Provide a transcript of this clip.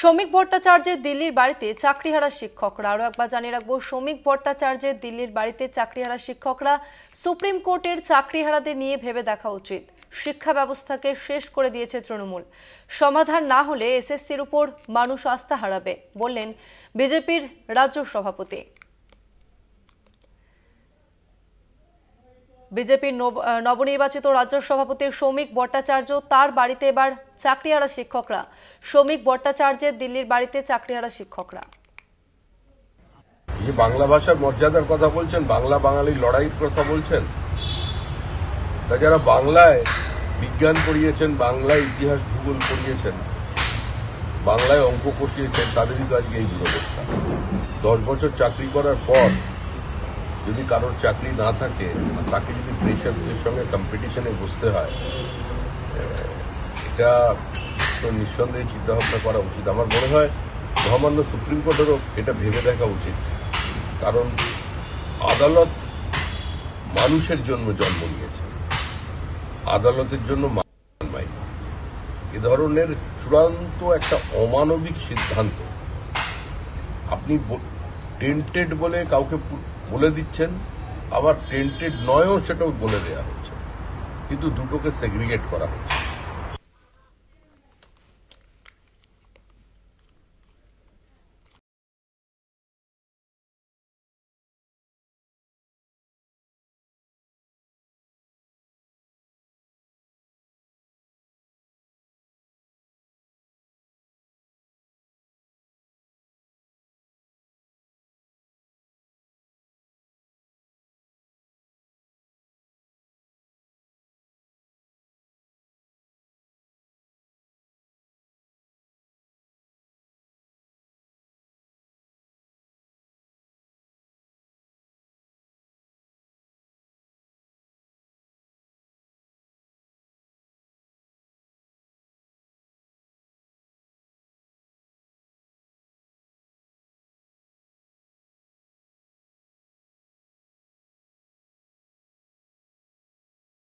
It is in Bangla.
শ্রমিক ভট্টাচার্যের দিল্লির বাড়িতে চাকরিহারা শিক্ষকরা। আরও একবার জানিয়ে রাখবো, শ্রমিক ভট্টাচার্যের দিল্লির বাড়িতে চাকরিহারা শিক্ষকরা। সুপ্রিম কোর্টের চাকরিহারাদের নিয়ে ভেবে দেখা উচিত। শিক্ষা ব্যবস্থাকে শেষ করে দিয়েছে তৃণমূল। সমাধান না হলে এসএসসির উপর মানুষ আস্থা হারাবে, বললেন বিজেপির রাজ্য সভাপতি। বিজেপির নবনির্বাচিত রাজ্য সভাপতি শ্রমিক ভট্টাচার্য, তার বাড়িতে এবার চাকরিহারা শিক্ষকরা। শ্রমিক ভট্টাচার্যের দিল্লির বাড়িতে চাকরিহারা শিক্ষকরা। এই বাংলা ভাষার মর্যাদার কথা বলছেন, বাংলা বাঙালির লড়াইয়ের কথা বলছেন। তা যারা বাংলায় বিজ্ঞান পড়িয়েছেন, বাংলায় ইতিহাস ভূগোল পড়িয়েছেন, বাংলায় অঙ্ক কষিয়েছেন, তাদেরই তো আজকে এই দুরবস্থা। 10 বছর চাকরি করার পর যদি কারোর চাকরি না থাকে, তাকে যদি ফ্রেশারদের সঙ্গে কম্পিটিশনে বসতে হয়, এটা তো নিঃসন্দেহে চিন্তাভাবনা করা উচিত। আমার মনে হয় মহামান্য সুপ্রিম কোর্টেরও এটা ভেবে দেখা উচিত। কারণ আদালত মানুষের জন্য জন্ম নিয়েছে, আদালতের জন্য এ ধরনের চূড়ান্ত একটা অমানবিক সিদ্ধান্ত আপনি টেন্টেড বলে কাউকে বলে দিচ্ছেন, আবার টেন্টেড নয়ও সেটাও বলে দেওয়া হচ্ছে, কিন্তু দুটোকে সেগ্রিগেট করা হচ্ছে।